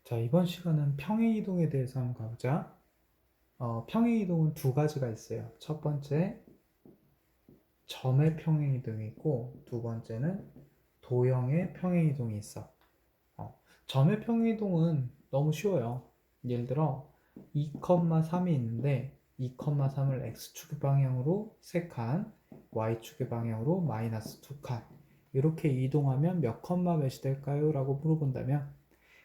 자, 이번 시간은 평행이동에 대해서 한번 가보자. 평행이동은 두 가지가 있어요. 첫 번째, 점의 평행이동이 있고, 두 번째는 도형의 평행이동이 있어. 점의 평행이동은 너무 쉬워요. 예를 들어, 2,3이 있는데, 2,3을 x축의 방향으로 3칸, y축의 방향으로 마이너스 2칸. 이렇게 이동하면 몇 컴마 몇이 될까요? 라고 물어본다면,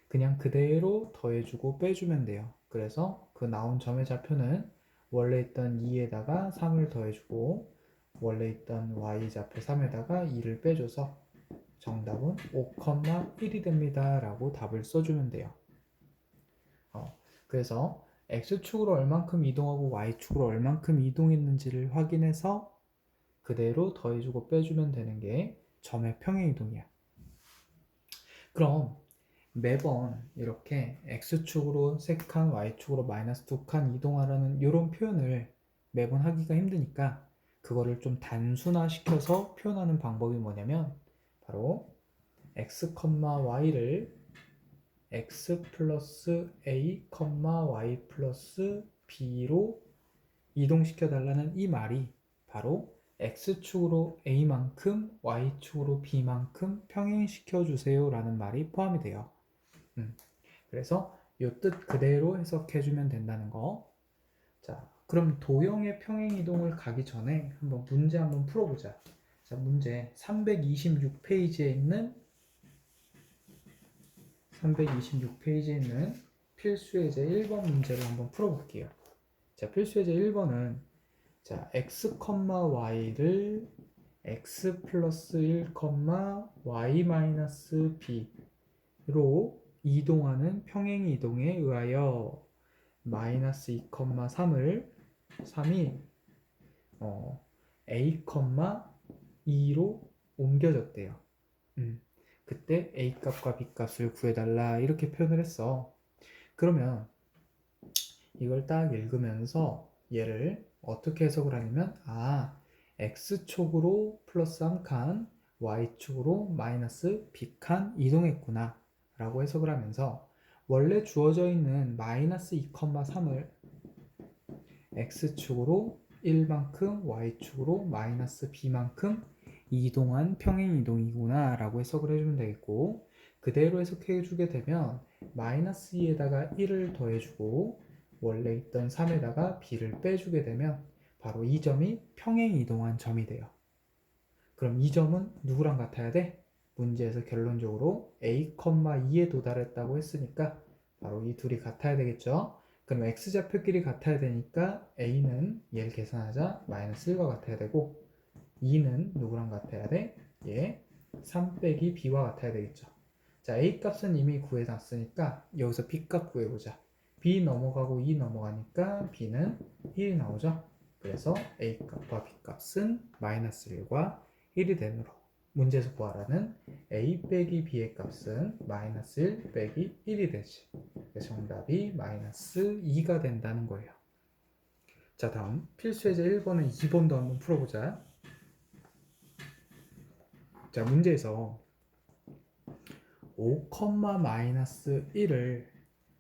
그냥 그대로 더해주고 빼주면 돼요. 그래서 그 나온 점의 좌표는 원래 있던 2에다가 3을 더해주고 원래 있던 y좌표 3에다가 2를 빼줘서 정답은 5,1이 됩니다 라고 답을 써주면 돼요. 그래서 x축으로 얼만큼 이동하고 y축으로 얼만큼 이동했는지를 확인해서 그대로 더해주고 빼주면 되는 게 점의 평행이동이야. 그럼 매번 이렇게 x축으로 3칸, y축으로 마이너스 2칸 이동하라는 이런 표현을 매번 하기가 힘드니까 그거를 좀 단순화시켜서 표현하는 방법이 뭐냐면 바로 x, y를 x 플러스 a, y 플러스 b로 이동시켜 달라는 이 말이 바로 x축으로 a만큼 y축으로 b만큼 평행시켜 주세요 라는 말이 포함이 돼요. 그래서 이 뜻 그대로 해석해주면 된다는 거. 자, 그럼 도형의 평행이동을 가기 전에 한번 문제 한번 풀어보자. 자, 문제 326페이지에 있는 필수예제 1번 문제를 한번 풀어볼게요. 자, 필수예제 1번은 자, x, y를 x 플러스 1, y 마이너스 b로 이동하는 평행이동에 의하여 마이너스 2,3을 3이 a, 2로 옮겨졌대요. 그때 a 값과 b 값을 구해달라 이렇게 표현을 했어. 그러면 이걸 딱 읽으면서 얘를 어떻게 해석을 하냐면 x축으로 플러스 1칸 y축으로 마이너스 b칸 이동했구나 라고 해석을 하면서 원래 주어져 있는 마이너스 2,3을 x축으로 1만큼 y축으로 마이너스 b만큼 이동한 평행이동이구나 라고 해석을 해주면 되겠고, 그대로 해석해 주게 되면 마이너스 2에다가 1을 더해주고 원래 있던 3에다가 b를 빼주게 되면 바로 이 점이 평행이동한 점이 돼요. 그럼 이 점은 누구랑 같아야 돼? 문제에서 결론적으로 a, 2에 도달했다고 했으니까 바로 이 둘이 같아야 되겠죠. 그럼 x좌표끼리 같아야 되니까 a는 얘를 계산하자 마이너스 1과 같아야 되고 2는 누구랑 같아야 돼? 얘 3 빼기 b와 같아야 되겠죠. 자, a 값은 이미 구해놨으니까 여기서 b 값 구해보자. b 넘어가고 2 넘어가니까 b는 1이 나오죠. 그래서 a 값과 b 값은 마이너스 1과 1이 되므로 문제에서 구하라는 a 빼기 b의 값은 마이너스 1 빼기 1이 되지. 그래서 정답이 마이너스 2가 된다는 거예요. 자, 다음 필수예제 1번은 2번도 한번 풀어보자. 자, 문제에서 5, 마이너스 1을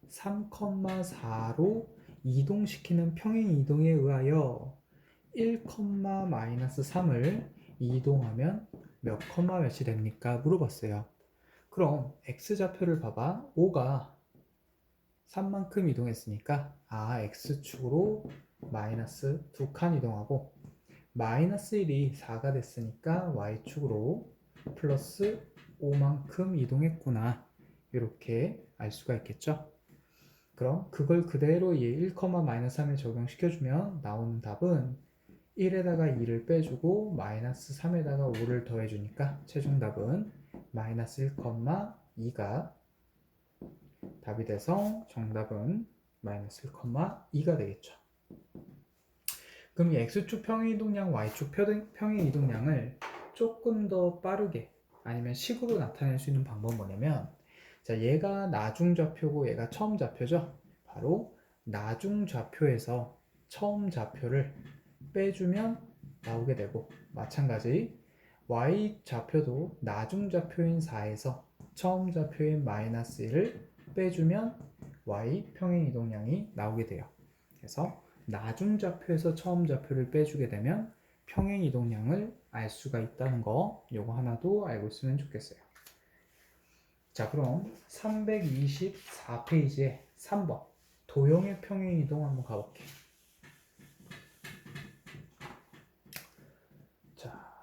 3, 4로 이동시키는 평행이동에 의하여 1, 마이너스 3을 이동하면 몇 몇이 됩니까? 물어봤어요. 그럼 x좌표를 봐봐. 5가 3만큼 이동했으니까 x축으로 마이너스 2칸 이동하고 마이너스 1이 4가 됐으니까 y축으로 플러스 5만큼 이동했구나 이렇게 알 수가 있겠죠. 그럼 그걸 그대로 얘 1, 마이너스 3에 적용시켜주면 나오는 답은 1에다가 2를 빼주고 마이너스 3에다가 5를 더해주니까 최종 답은 마이너스 1, 2가 답이 돼서 정답은 마이너스 1, 2가 되겠죠. 그럼 이 x축 평행이동량, y축 평행이동량을 조금 더 빠르게 아니면 식으로 나타낼 수 있는 방법은 뭐냐면 자, 얘가 나중좌표고 얘가 처음좌표죠. 바로 나중좌표에서 처음좌표를 빼주면 나오게 되고 마찬가지 y좌표도 나중좌표인 4에서 처음좌표인 마이너스 1을 빼주면 y 평행이동량이 나오게 돼요. 그래서 나중 좌표에서 처음 좌표를 빼주게 되면 평행이동량을 알 수가 있다는 거, 요거 하나도 알고 있으면 좋겠어요. 자, 그럼 324페이지에 3번 도형의 평행이동 한번 가볼게요. 자,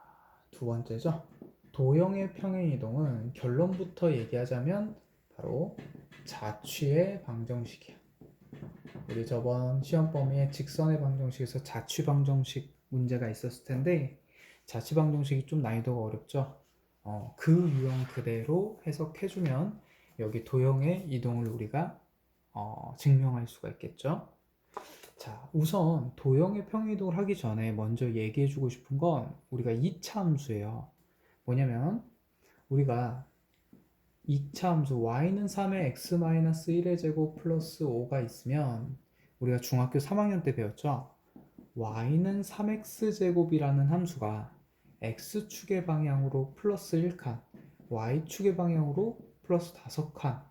두 번째죠. 도형의 평행이동은 결론부터 얘기하자면 바로 자취의 방정식이야. 우리 저번 시험 범위에 직선의 방정식에서 자취 방정식 문제가 있었을 텐데 자취 방정식이 좀 난이도가 어렵죠. 그 유형 그대로 해석해주면 여기 도형의 이동을 우리가 증명할 수가 있겠죠. 자, 우선 도형의 평행이동을 하기 전에 먼저 얘기해주고 싶은 건 우리가 2차 함수예요. 뭐냐면 우리가 2차 함수 y는 3의 x-1의 제곱 플러스 5가 있으면 우리가 중학교 3학년 때 배웠죠? y는 3x제곱이라는 함수가 x축의 방향으로 플러스 1칸, y축의 방향으로 플러스 5칸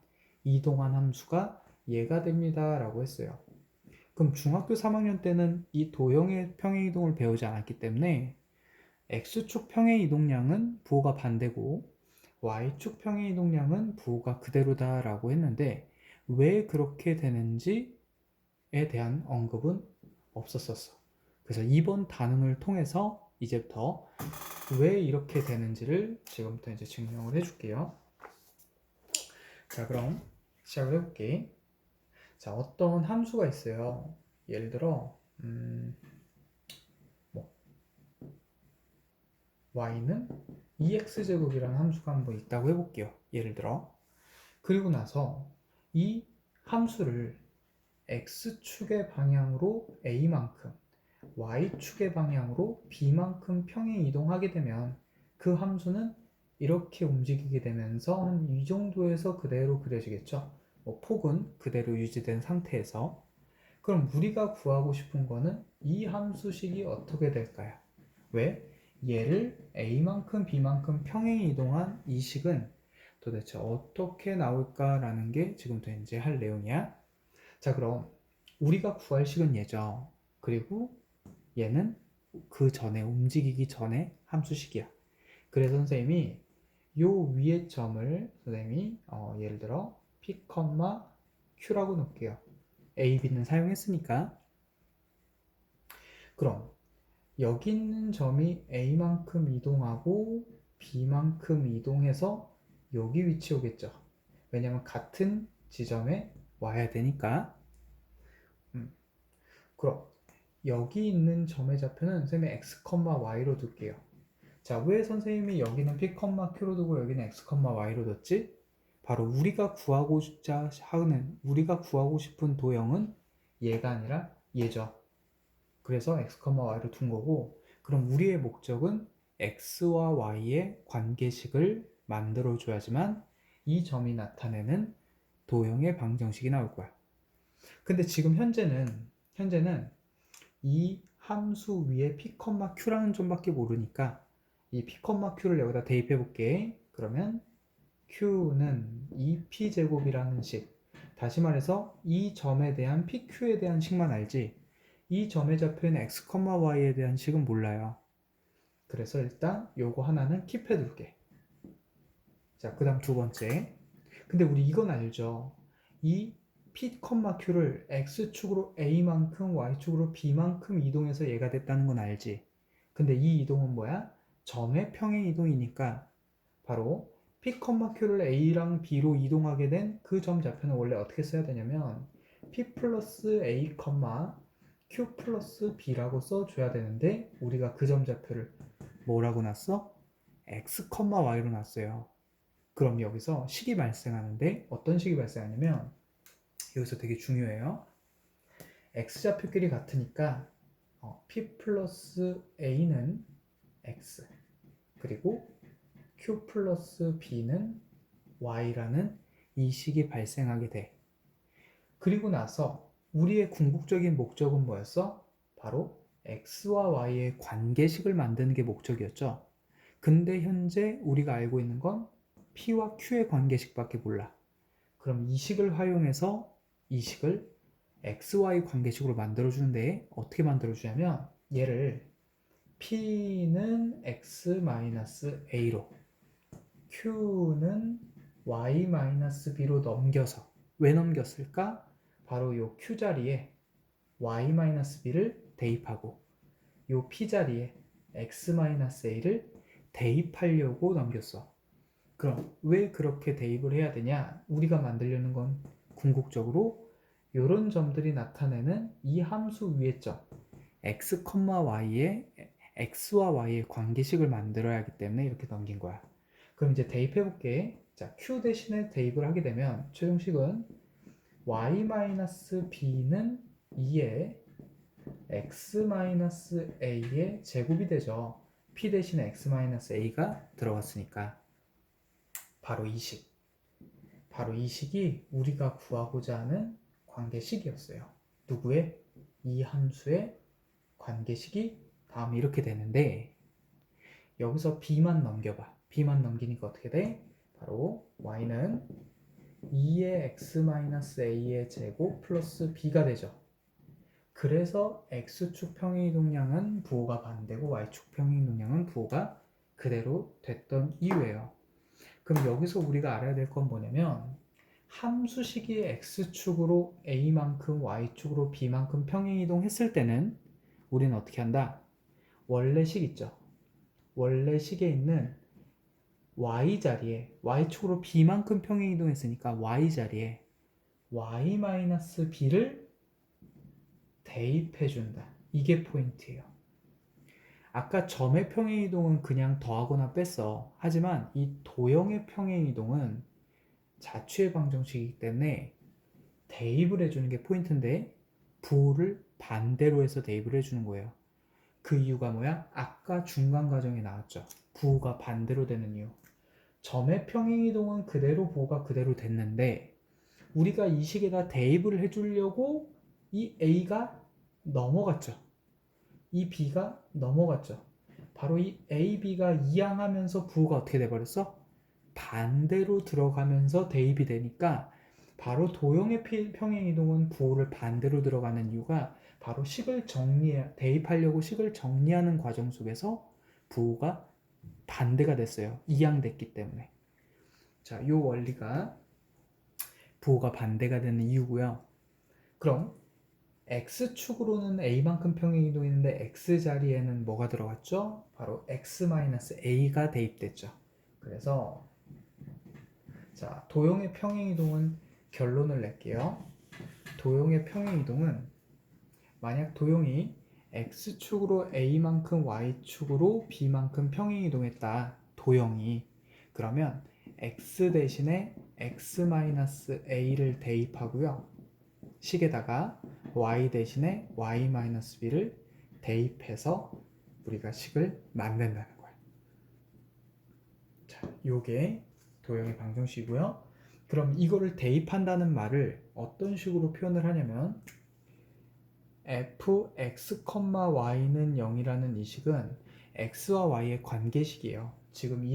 이동한 함수가 얘가 됩니다 라고 했어요. 그럼 중학교 3학년 때는 이 도형의 평행이동을 배우지 않았기 때문에 x축 평행이동량은 부호가 반대고 y축 평행이동량은 부호가 그대로다 라고 했는데 왜 그렇게 되는지에 대한 언급은 없었었어. 그래서 이번 단원을 통해서 이제부터 왜 이렇게 되는지를 지금부터 이제 증명을 해줄게요. 자, 그럼 시작을 해볼게. 자, 어떤 함수가 있어요. 예를 들어 y는 2x제곱이라는 함수가 한번 있다고 해볼게요. 예를 들어. 그리고 나서 이 함수를 x축의 방향으로 a만큼, y축의 방향으로 b만큼 평행 이동하게 되면 그 함수는 이렇게 움직이게 되면서 한 이 정도에서 그대로 그려지겠죠. 폭은 그대로 유지된 상태에서. 그럼 우리가 구하고 싶은 거는 이 함수식이 어떻게 될까요? 왜? 얘를 a만큼 b만큼 평행 이동한 이 식은 도대체 어떻게 나올까라는 게 지금부터 이제 할 내용이야. 자, 그럼 우리가 구할 식은 얘죠. 그리고 얘는 그 전에 움직이기 전에 함수식이야. 그래서 선생님이 요 위에 점을 선생님이 예를 들어 p, q라고 놓을게요. a, b는 사용했으니까. 그럼 여기 있는 점이 a만큼 이동하고 b만큼 이동해서 여기 위치 오겠죠. 왜냐면 같은 지점에 와야 되니까. 그럼 여기 있는 점의 좌표는 선생님이 x, y로 둘게요. 자, 왜 선생님이 여기는 p, q로 두고 여기는 x, y로 뒀지? 바로 우리가 구하고자 하는, 우리가 구하고 싶은 도형은 얘가 아니라 얘죠. 그래서 x, y로 둔 거고, 그럼 우리의 목적은 x와 y의 관계식을 만들어 줘야지만 이 점이 나타내는 도형의 방정식이 나올 거야. 근데 지금 현재는 이 함수 위에 p, q라는 점밖에 모르니까 이 p, q를 여기다 대입해 볼게. 그러면 q는 2p제곱이라는 식. 다시 말해서 이 점에 대한 pq에 대한 식만 알지 이 점의 좌표는 x, y에 대한 식은 몰라요. 그래서 일단 요거 하나는 킵해 둘게. 자, 그 다음 두 번째. 근데 우리 이건 알죠? 이 p, q를 x축으로 a만큼 y축으로 b만큼 이동해서 얘가 됐다는 건 알지? 근데 이 이동은 뭐야? 점의 평행 이동이니까 바로 p, q를 a랑 b로 이동하게 된 그 점 좌표는 원래 어떻게 써야 되냐면 p 플러스 a, q 플러스 b라고 써줘야 되는데 우리가 그 점 좌표를 뭐라고 놨어? x, y로 놨어요. 그럼 여기서 식이 발생하는데 어떤 식이 발생하냐면 여기서 되게 중요해요. x좌표끼리 같으니까 p 플러스 a는 x 그리고 q 플러스 b는 y라는 이 식이 발생하게 돼. 그리고 나서 우리의 궁극적인 목적은 뭐였어? 바로 x와 y의 관계식을 만드는 게 목적이었죠. 근데 현재 우리가 알고 있는 건 p와 q의 관계식밖에 몰라. 그럼 이 식을 활용해서 이 식을 XY 관계식으로 만들어주는데 어떻게 만들어주냐면 얘를 P는 X-A로 Q는 Y-B로 넘겨서 왜 넘겼을까? 바로 요 Q 자리에 Y-B를 대입하고 요 P 자리에 X-A를 대입하려고 넘겼어. 그럼 왜 그렇게 대입을 해야 되냐? 우리가 만들려는 건 궁극적으로 이런 점들이 나타내는 이 함수 위의 점 x, y의 x와 y의 관계식을 만들어야 하기 때문에 이렇게 넘긴 거야. 그럼 이제 대입해 볼게. 자, q 대신에 대입을 하게 되면 최종식은 y-b는 2의 x-a의 제곱이 되죠. p 대신에 x-a가 들어갔으니까 바로 이 식. 바로 이 식이 우리가 구하고자 하는 관계식이었어요. 누구의? 이 함수의 관계식이 다음 이렇게 되는데 여기서 b만 넘겨봐. b만 넘기니까 어떻게 돼? 바로 y는 2의 x-a의 제곱 플러스 b가 되죠. 그래서 x축 평행이동량은 부호가 반대고 y축 평행이동량은 부호가 그대로 됐던 이유예요. 그럼 여기서 우리가 알아야 될 건 뭐냐면 함수식이 x축으로 a만큼 y축으로 b만큼 평행이동했을 때는 우리는 어떻게 한다? 원래 식 있죠. 원래 식에 있는 y자리에 y축으로 b만큼 평행이동했으니까 y자리에 y-b를 대입해준다. 이게 포인트예요. 아까 점의 평행이동은 그냥 더하거나 뺐어. 하지만 이 도형의 평행이동은 자취의 방정식이기 때문에 대입을 해주는 게 포인트인데 부호를 반대로 해서 대입을 해주는 거예요. 그 이유가 뭐야? 아까 중간 과정에 나왔죠. 부호가 반대로 되는 이유. 점의 평행이동은 그대로 부호가 그대로 됐는데 우리가 이 식에다 대입을 해주려고 이 A가 넘어갔죠. 이 B가 넘어갔죠. 바로 이 A, B가 이항하면서 부호가 어떻게 돼버렸어? 반대로 들어가면서 대입이 되니까 바로 도형의 평행이동은 부호를 반대로 들어가는 이유가 바로 식을 대입하려고 식을 정리하는 과정 속에서 부호가 반대가 됐어요. 이항됐기 때문에. 자, 이 원리가 부호가 반대가 되는 이유고요. 그럼 x축으로는 a만큼 평행이동했는데 x자리에는 뭐가 들어갔죠? 바로 x-a가 대입됐죠. 그래서 자, 도형의 평행이동은 결론을 낼게요. 도형의 평행이동은 만약 도형이 x축으로 a만큼 y축으로 b만큼 평행이동했다. 도형이 그러면 x 대신에 x-a를 대입하고요. 식에다가 y 대신에 y-b를 대입해서 우리가 식을 만든다는 거예요. 자, 요게 도형의 방정식이고요. 그럼 이거를 대입한다는 말을 어떤 식으로 표현을 하냐면 fx, y는 0이라는 이 식은 x와 y의 관계식이에요. 지금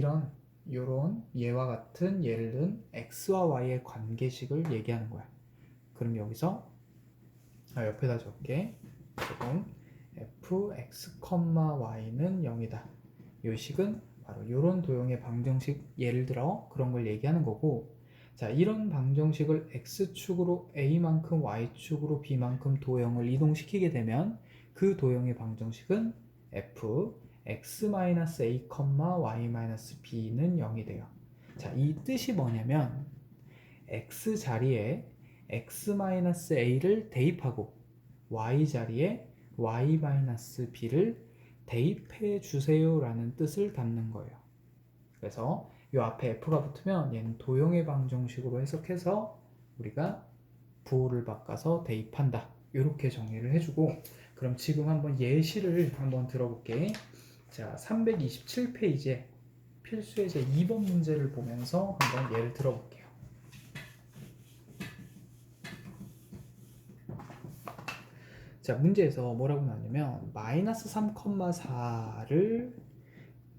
요런 얘와 같은 예를 든 x와 y의 관계식을 얘기하는 거야. 그럼 여기서 옆에다 적게 조금 fx, y는 0이다. 이 식은 바로 이런 도형의 방정식 예를 들어 그런 걸 얘기하는 거고 자 이런 방정식을 x축으로 a만큼 y축으로 b만큼 도형을 이동시키게 되면 그 도형의 방정식은 f x-a, y-b는 0이 돼요. 자, 이 뜻이 뭐냐면 x 자리에 x-a를 대입하고 y 자리에 y-b를 대입해 주세요 라는 뜻을 담는 거예요. 그래서 이 앞에 f가 붙으면 얘는 도형의 방정식으로 해석해서 우리가 부호를 바꿔서 대입한다. 이렇게 정리를 해주고 그럼 지금 한번 예시를 한번 들어볼게. 자, 327페이지에 필수의 제 2번 문제를 보면서 한번 예를 들어볼게요. 자, 문제에서 뭐라고 나왔냐면 마이너스 3,4를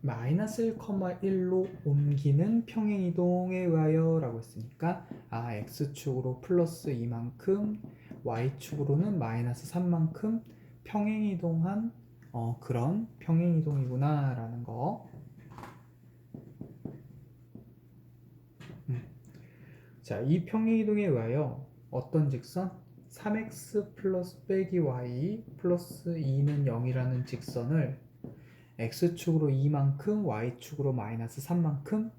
마이너스 1,1로 옮기는 평행이동에 의하여 라고 했으니까 x축으로 플러스 2만큼 y축으로는 마이너스 3만큼 평행이동한 그런 평행이동이구나 라는 거. 자, 이 평행이동에 의하여 어떤 직선? 3x 플러스 빼기 y 플러스 2는 0이라는 직선을 x축으로 2만큼 y축으로 마이너스 3만큼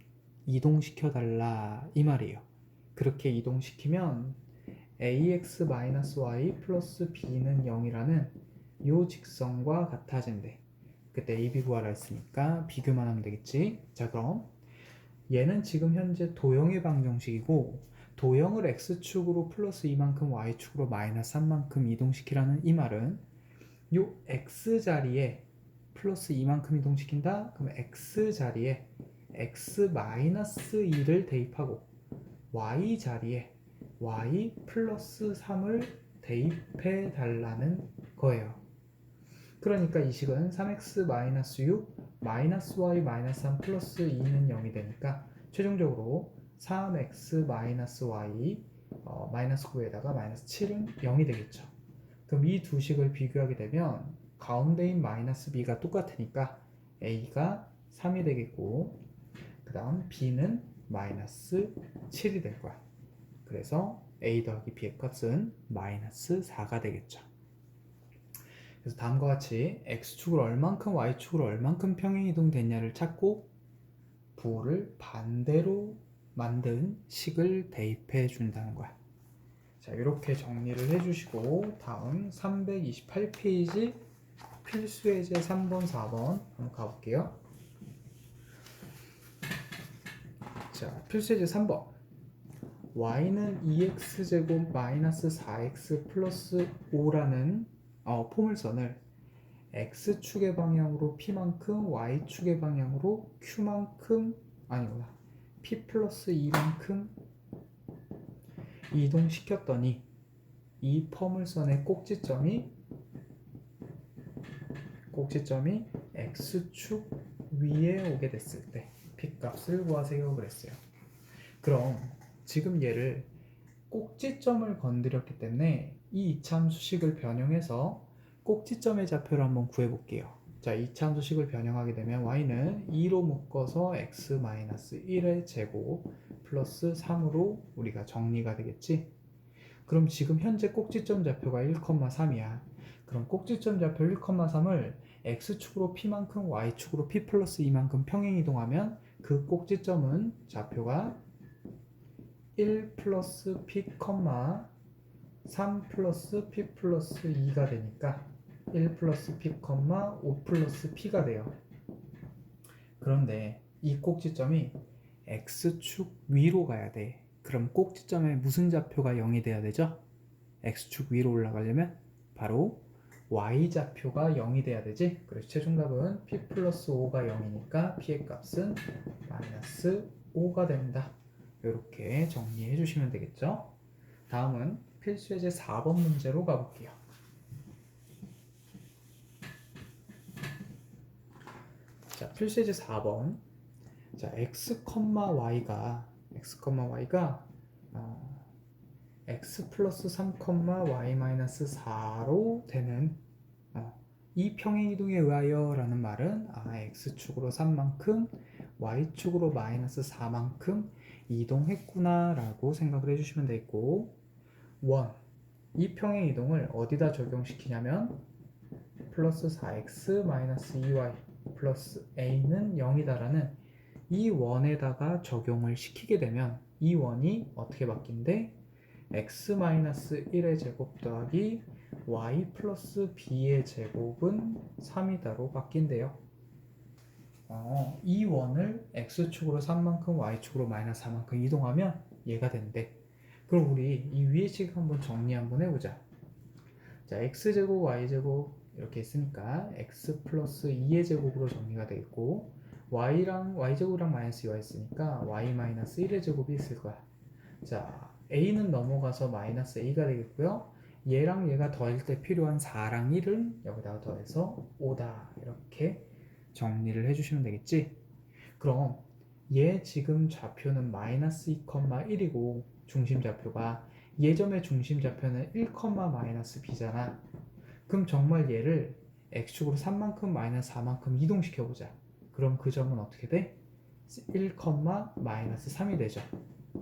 이동시켜 달라 이 말이에요. 그렇게 이동시키면 ax-y 플러스 b는 0이라는 이 직선과 같아진대. 그때 ab 구하라 했으니까 비교만 하면 되겠지. 자, 그럼 얘는 지금 현재 도형의 방정식이고 도형을 x축으로 플러스 2만큼 y축으로 마이너스 3만큼 이동시키라는 이 말은 요 x자리에 플러스 2만큼 이동시킨다? 그럼 x자리에 x-2를 대입하고 y자리에 y 플러스 3을 대입해 달라는 거예요. 그러니까 이 식은 3x-6 마이너스 y 마이너스 3 플러스 2는 0이 되니까 최종적으로 3x 마이너스 y 마이너스 9에다가 마이너스 7은 0이 되겠죠. 그럼 이 두 식을 비교하게 되면 가운데인 마이너스 b가 똑같으니까 a가 3이 되겠고 그 다음 b는 마이너스 7이 될 거야. 그래서 a 더하기 b의 값은 마이너스 4가 되겠죠. 그래서 다음과 같이 x축으로 얼만큼 y축으로 얼만큼 평행이동 됐냐를 찾고 부호를 반대로 만든 식을 대입해 준다는 거야. 자, 이렇게 정리를 해주시고 다음 328페이지 필수예제 3번, 4번 한번 가볼게요. 자, 필수예제 3번 y는 2x제곱 마이너스 4x 플러스 5라는 포물선을 x축의 방향으로 p만큼 y축의 방향으로 q만큼 아니구나 p 플러스 2만큼 이동시켰더니 이 포물선의 꼭지점이 x축 위에 오게 됐을 때 p값을 구하세요 그랬어요. 그럼 지금 얘를 꼭지점을 건드렸기 때문에 이 이차함수식을 변형해서 꼭지점의 좌표를 한번 구해볼게요. 자, 이차함수식을 변형하게 되면 y는 2로 묶어서 x-1의 제곱 플러스 3으로 우리가 정리가 되겠지. 그럼 지금 현재 꼭지점 좌표가 1,3이야. 그럼 꼭지점 좌표 1,3을 x축으로 p만큼 y축으로 p 플러스 2만큼 평행이동하면 그 꼭지점은 좌표가 1 플러스 p, 3 플러스 p 플러스 2가 되니까 1 플러스 p, 5 플러스 p가 돼요. 그런데 이 꼭지점이 x축 위로 가야 돼. 그럼 꼭지점에 무슨 좌표가 0이 돼야 되죠? x축 위로 올라가려면 바로 y좌표가 0이 돼야 되지. 그래서 최종답은 p 플러스 5가 0이니까 p의 값은 마이너스 5가 된다. 이렇게 정리해 주시면 되겠죠. 다음은 필수예제 4번 문제로 가볼게요. 자, 필수예제 4번. 자, x, y가 x 플러스 3, y 마이너스 4로 되는 이 평행이동에 의하여 라는 말은 x축으로 3만큼 y축으로 마이너스 4만큼 이동했구나 라고 생각을 해주시면 되겠고 이 평행이동을 어디다 적용시키냐면 플러스 4x 마이너스 2y 플러스 a는 0이다 라는 이 원에다가 적용을 시키게 되면 이 원이 어떻게 바뀐대? x-1의 제곱 더하기 y 플러스 b의 제곱은 3이다로 바뀐대요. 이 원을 x축으로 3만큼 y축으로 마이너스 4만큼 이동하면 얘가 된대. 그럼 우리 이 위의 식 한번 정리 한번 해보자. 자, x제곱 y제곱 이렇게 있으니까 x 플러스 2의 제곱으로 정리가 되겠고 y랑 y제곱이랑 마이너스 2가 있으니까 y 마이너스 1의 제곱이 있을 거야. 자, a는 넘어가서 마이너스 a가 되겠고요. 얘랑 얘가 더할 때 필요한 4랑 1은 여기다가 더해서 5다. 이렇게 정리를 해주시면 되겠지? 그럼 얘 지금 좌표는 마이너스 2,1이고 중심 좌표가 예점의 중심 좌표는 1, 마이너스 b잖아. 그럼 정말 얘를 x축으로 3만큼 마이너스 4만큼 이동시켜보자. 그럼 그 점은 어떻게 돼? 1, 마이너스 3이 되죠.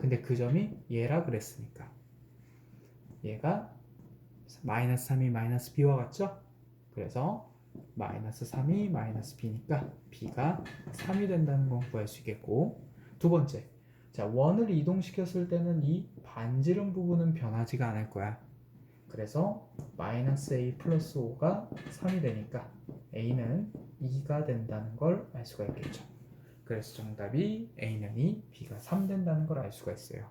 근데 그 점이 얘라 그랬으니까 얘가 마이너스 3이 마이너스 b와 같죠? 그래서 마이너스 3이 마이너스 b니까 b가 3이 된다는 건 구할 수 있겠고, 두 번째, 자, 원을 이동시켰을 때는 이 반지름 부분은 변하지가 않을 거야. 그래서 마이너스 a 플러스 5가 3이 되니까 a는 2가 된다는 걸 알 수가 있겠죠. 그래서 정답이 a는 2, b가 3 된다는 걸 알 수가 있어요.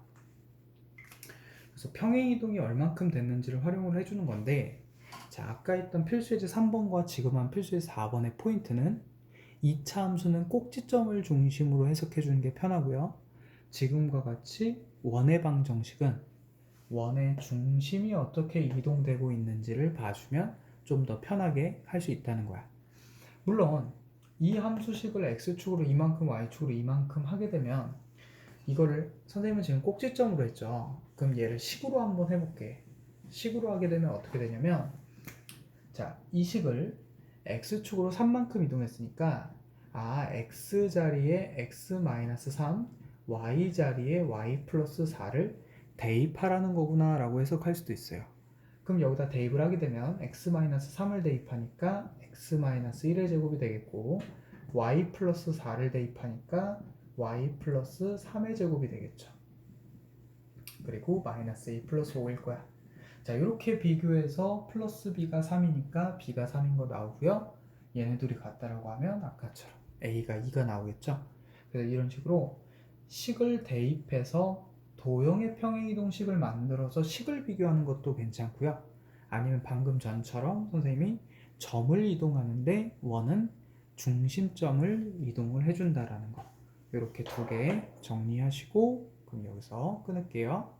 그래서 평행이동이 얼만큼 됐는지를 활용을 해주는 건데, 자, 아까 했던 필수예제 3번과 지금 한 필수예제 4번의 포인트는 2차 함수는 꼭지점을 중심으로 해석해 주는 게 편하고요. 지금과 같이 원의 방정식은 원의 중심이 어떻게 이동되고 있는지를 봐주면 좀 더 편하게 할 수 있다는 거야. 물론 이 함수식을 x축으로 이만큼 y축으로 이만큼 하게 되면 이거를 선생님은 지금 꼭지점으로 했죠. 그럼 얘를 식으로 한번 해볼게. 식으로 하게 되면 어떻게 되냐면, 자, 이 식을 x축으로 3만큼 이동했으니까 x 자리에 x-3, y 자리에 y 플러스 4를 대입하라는 거구나 라고 해석할 수도 있어요. 그럼 여기다 대입을 하게 되면 x-3을 대입하니까 x-1의 제곱이 되겠고, y 플러스 4를 대입하니까 y 플러스 3의 제곱이 되겠죠. 그리고 마이너스 a 플러스 5일 거야. 자, 이렇게 비교해서 플러스 b가 3이니까 b가 3인 거 나오고요. 얘네 둘이 같다라고 하면 아까처럼 a가 2가 나오겠죠. 그래서 이런 식으로 식을 대입해서 도형의 평행이동식을 만들어서 식을 비교하는 것도 괜찮고요. 아니면 방금 전처럼 선생님이 점을 이동하는데 원은 중심점을 이동을 해준다라는 거. 이렇게 두 개 정리하시고 그럼 여기서 끊을게요.